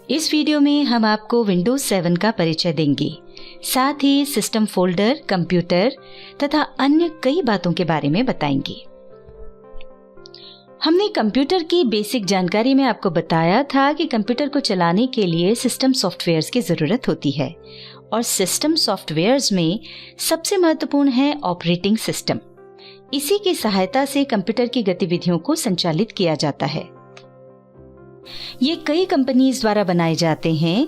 इस वीडियो में हम आपको विंडोज 7 का परिचय देंगे, साथ ही सिस्टम फोल्डर, कंप्यूटर तथा अन्य कई बातों के बारे में बताएंगे। हमने कंप्यूटर की बेसिक जानकारी में आपको बताया था कि कंप्यूटर को चलाने के लिए सिस्टम सॉफ्टवेयर्स की जरूरत होती है और सिस्टम सॉफ्टवेयर्स में सबसे महत्वपूर्ण है ऑपरेटिंग सिस्टम। इसी की सहायता से कंप्यूटर की गतिविधियों को संचालित किया जाता है। ये कई कंपनीज द्वारा बनाए जाते हैं,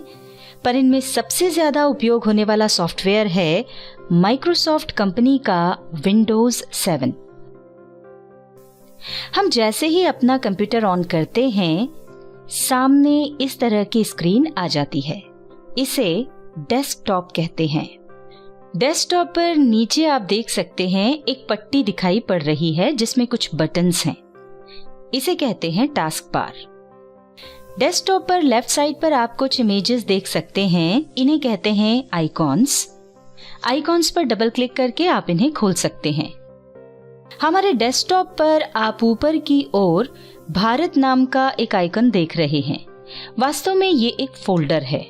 पर इनमें सबसे ज्यादा उपयोग होने वाला सॉफ्टवेयर है माइक्रोसॉफ्ट कंपनी का विंडोज 7। हम जैसे ही अपना कंप्यूटर ऑन करते हैं, सामने इस तरह की स्क्रीन आ जाती है। इसे डेस्कटॉप कहते हैं। डेस्कटॉप पर नीचे आप देख सकते हैं एक पट्टी दिखाई पड़ रही है जिसमें कुछ बटन्स हैं। इसे कहते हैं टास्क बार। डेस्कटॉप पर लेफ्ट साइड पर आप कुछ इमेजेस देख सकते हैं। इन्हें कहते हैं आइकॉन्स। आइकॉन्स पर डबल क्लिक करके आप इन्हें खोल सकते हैं। हमारे डेस्कटॉप पर आप ऊपर की ओर भारत नाम का एक आइकन देख रहे हैं। वास्तव में ये एक फोल्डर है।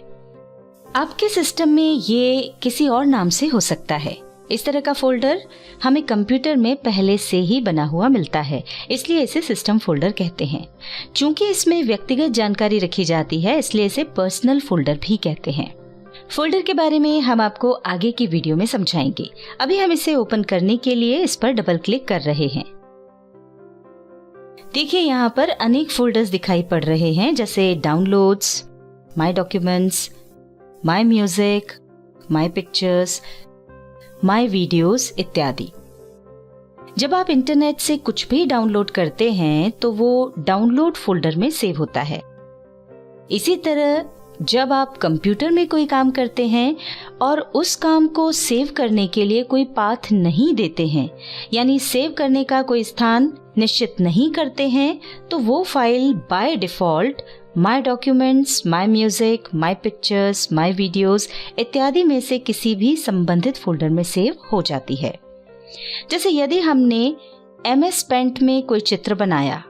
आपके सिस्टम में ये किसी और नाम से हो सकता है। इस तरह का फोल्डर हमें कंप्यूटर में पहले से ही बना हुआ मिलता है, इसलिए इसे सिस्टम फोल्डर कहते हैं। चूंकि इसमें व्यक्तिगत जानकारी रखी जाती है, इसलिए इसे पर्सनल फोल्डर भी कहते हैं। फोल्डर के बारे में हम आपको आगे की वीडियो में समझाएंगे। अभी हम इसे ओपन करने के लिए इस पर डबल क्लिक कर रहे हैं। देखिए, यहाँ पर अनेक फोल्डर्स दिखाई पड़ रहे हैं, जैसे downloads, my documents, my music, my pictures, my videos इत्यादि। जब आप इंटरनेट से कुछ भी डाउनलोड करते हैं तो वो डाउनलोड फोल्डर में सेव होता है। इसी तरह जब आप कंप्यूटर में कोई काम करते हैं और उस काम को सेव करने के लिए कोई पाथ नहीं देते हैं, यानी सेव करने का कोई स्थान निश्चित नहीं करते हैं, तो वो file by default my documents, my music, my pictures, my videos इत्यादि में से किसी भी संबंधित फोल्डर में सेव हो जाती है। जैसे यदि हमने MS पेंट में कोई चित्र बनाया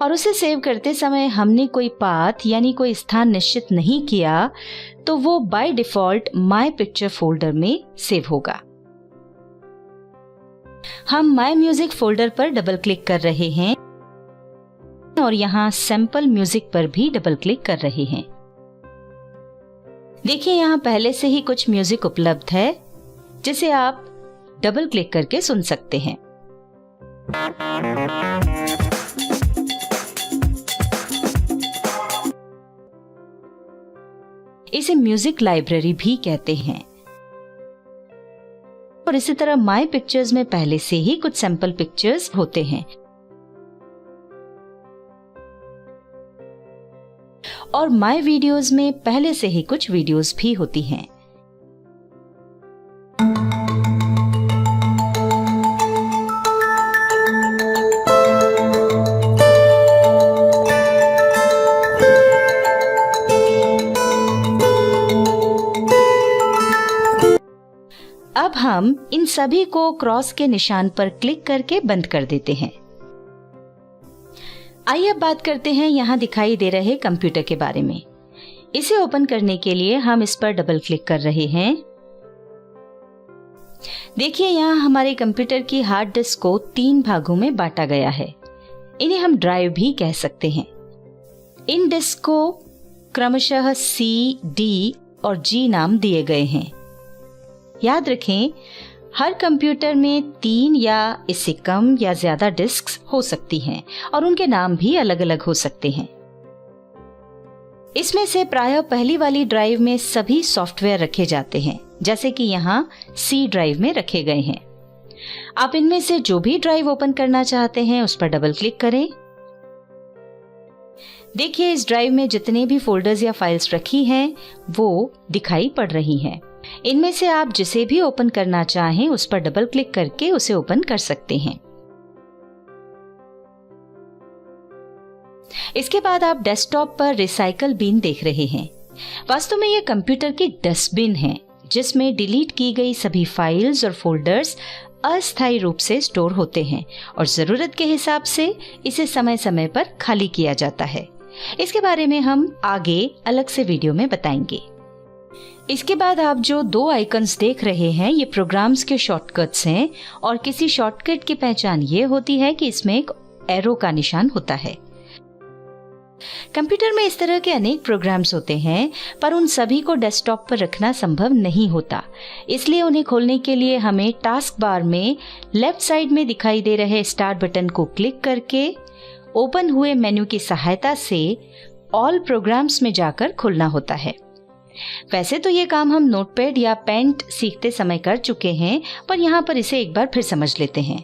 और उसे सेव करते समय हमने कोई पाथ यानी कोई स्थान निश्चित नहीं किया, तो वो by default my picture folder में सेव होगा। हम माय म्यूजिक फोल्डर पर डबल क्लिक कर रहे हैं और यहाँ सैंपल म्यूजिक पर भी डबल क्लिक कर रहे हैं। देखिए, यहाँ पहले से ही कुछ म्यूजिक उपलब्ध है जिसे आप डबल क्लिक करके सुन सकते हैं। इसे म्यूजिक लाइब्रेरी भी कहते हैं। और इसी तरह माय पिक्चर्स में पहले से ही कुछ सैंपल पिक्चर्स होते हैं और माय वीडियोस में पहले से ही कुछ वीडियोस भी होती हैं। अब हम इन सभी को क्रॉस के निशान पर क्लिक करके बंद कर देते हैं। आइए अब बात करते हैं यहाँ दिखाई दे रहे कंप्यूटर के बारे में। इसे ओपन करने के लिए हम इस पर डबल क्लिक कर रहे हैं। देखिए, यहाँ हमारे कंप्यूटर की हार्ड डिस्क को 3 भागों में बांटा गया है। इन्हें हम ड्राइव भी कह सकते हैं। इन डिस्क को क्रमशः C, D और G नाम दिए गए हैं। याद रखें, हर कंप्यूटर में 3 या इससे कम या ज्यादा डिस्क्स हो सकती हैं और उनके नाम भी अलग अलग हो सकते हैं। इसमें से प्रायः पहली वाली ड्राइव में सभी सॉफ्टवेयर रखे जाते हैं, जैसे कि यहाँ C ड्राइव में रखे गए हैं। आप इनमें से जो भी ड्राइव ओपन करना चाहते हैं उस पर डबल क्लिक करें। देखिए, इस ड्राइव में जितने भी फोल्डर्स या फाइल्स रखी हैं वो दिखाई पड़ रही हैं। इनमें से आप जिसे भी ओपन करना चाहें उस पर डबल क्लिक करके उसे ओपन कर सकते हैं। इसके बाद आप डेस्कटॉप पर रिसाइकल बिन देख रहे हैं। वास्तव में यह कंप्यूटर की डस्टबिन है जिसमें डिलीट की गई सभी फाइल्स और फोल्डर्स अस्थायी रूप से स्टोर होते हैं और जरूरत के हिसाब से इसे समय समय पर खाली किया जाता है। इसके बारे में हम आगे अलग से वीडियो में बताएंगे। इसके बाद आप जो 2 आइकन्स देख रहे हैं ये प्रोग्राम्स के शॉर्टकट्स हैं और किसी शॉर्टकट की पहचान ये होती है कि इसमें एक एरो का निशान होता है। कंप्यूटर में इस तरह के अनेक प्रोग्राम्स होते हैं पर उन सभी को डेस्कटॉप पर रखना संभव नहीं होता, इसलिए उन्हें खोलने के लिए हमें टास्क बार में लेफ्ट साइड में दिखाई दे रहे स्टार्ट बटन को क्लिक करके ओपन हुए मेन्यू की सहायता से ऑल प्रोग्राम्स में जाकर खोलना होता है। वैसे तो ये काम हम नोटपैड या पेंट सीखते समय कर चुके हैं, पर यहाँ पर इसे एक बार फिर समझ लेते हैं।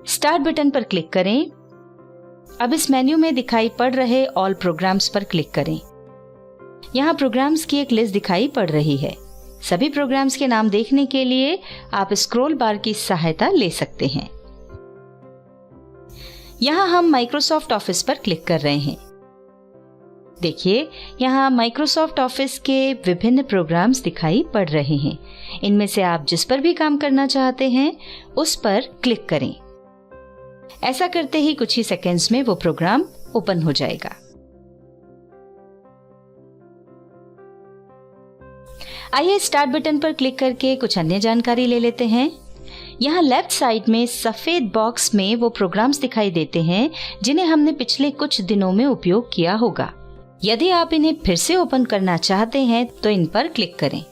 स्टार्ट बटन पर क्लिक करें। अब इस मेन्यू में दिखाई पड़ रहे ऑल प्रोग्राम्स पर क्लिक करें। यहाँ प्रोग्राम्स की एक लिस्ट दिखाई पड़ रही है। सभी प्रोग्राम्स के नाम देखने के लिए आप स्क्रॉल बार की सहायता ले सकते हैं। यहाँ हम माइक्रोसॉफ्ट ऑफिस पर क्लिक कर रहे हैं। देखिए, यहाँ माइक्रोसॉफ्ट ऑफिस के विभिन्न प्रोग्राम्स दिखाई पड़ रहे हैं। इनमें से आप जिस पर भी काम करना चाहते हैं उस पर क्लिक करें। ऐसा करते ही कुछ ही सेकंड्स में वो प्रोग्राम ओपन हो जाएगा। आइए स्टार्ट बटन पर क्लिक करके कुछ अन्य जानकारी ले लेते हैं। यहाँ लेफ्ट साइड में सफेद बॉक्स में वो प्रोग्राम्स दिखाई देते हैं जिन्हें हमने पिछले कुछ दिनों में उपयोग किया होगा। यदि आप इन्हें फिर से ओपन करना चाहते हैं तो इन पर क्लिक करें।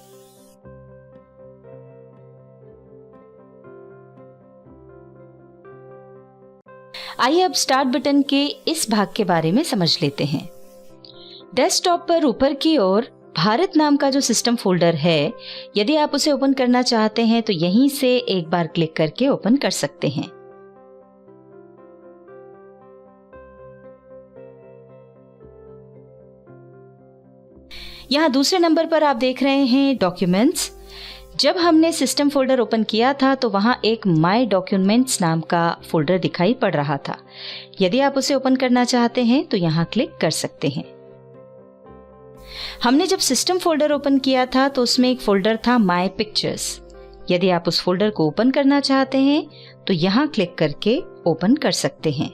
आइए अब स्टार्ट बटन के इस भाग के बारे में समझ लेते हैं। डेस्कटॉप पर ऊपर की ओर भारत नाम का जो सिस्टम फोल्डर है, यदि आप उसे ओपन करना चाहते हैं तो यहीं से एक बार क्लिक करके ओपन कर सकते हैं। यहाँ दूसरे नंबर पर आप देख रहे हैं डॉक्यूमेंट्स। जब हमने सिस्टम फोल्डर ओपन किया था तो वहां एक माय डॉक्यूमेंट्स नाम का फोल्डर दिखाई पड़ रहा था। यदि आप उसे ओपन करना चाहते हैं तो यहाँ क्लिक कर सकते हैं। हमने जब सिस्टम फोल्डर ओपन किया था तो उसमें एक फोल्डर था माय पिक्चर्स। यदि आप उस फोल्डर को ओपन करना चाहते हैं तो यहाँ क्लिक करके ओपन कर सकते हैं।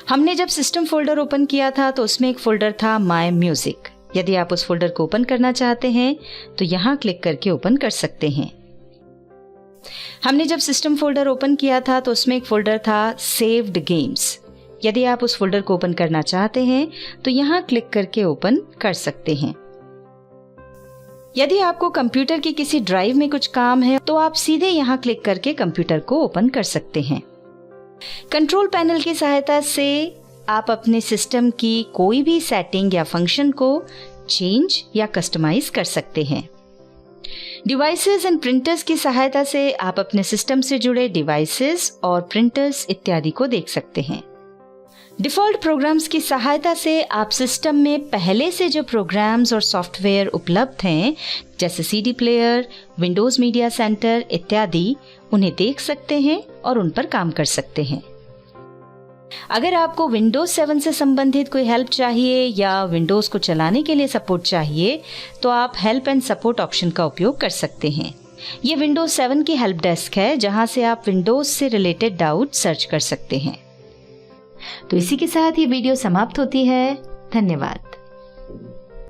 हमने जब सिस्टम फोल्डर ओपन किया था तो उसमें एक फोल्डर था माय म्यूजिक। यदि आप उस फोल्डर को ओपन करना चाहते हैं तो यहाँ क्लिक करके ओपन कर सकते हैं। हमने जब सिस्टम फोल्डर ओपन किया था तो उसमें एक फोल्डर था सेव्ड गेम्स। यदि आप उस फोल्डर को ओपन करना चाहते हैं तो यहाँ क्लिक करके ओपन कर सकते हैं। यदि आपको कंप्यूटर की किसी ड्राइव में कुछ काम है तो आप सीधे यहाँ क्लिक करके कंप्यूटर को ओपन कर सकते हैं। कंट्रोल पैनल की सहायता से आप अपने सिस्टम की कोई भी सेटिंग या फंक्शन को चेंज या कस्टमाइज कर सकते हैं। डिवाइसेस एंड प्रिंटर्स की सहायता से आप अपने सिस्टम से जुड़े डिवाइसेस और प्रिंटर्स इत्यादि को देख सकते हैं। डिफ़ॉल्ट प्रोग्राम्स की सहायता से आप सिस्टम में पहले से जो प्रोग्राम्स और सॉफ्टवेयर उपलब्ध हैं जैसे CD player, Windows media centre इत्यादि, उन्हें देख सकते हैं और उन पर काम कर सकते हैं। अगर आपको विंडोज़ 7 से संबंधित कोई हेल्प चाहिए या विंडोज़ को चलाने के लिए सपोर्ट चाहिए तो आप हेल्प एंड सपोर्ट ऑप्शन का उपयोग कर सकते हैं। ये विंडोज़ 7 की हेल्प डेस्क है जहां से आप विंडोज़ से रिलेटेड डाउट सर्च कर सकते हैं। तो इसी के साथ ये वीडियो समाप्त होती है। धन्यवाद।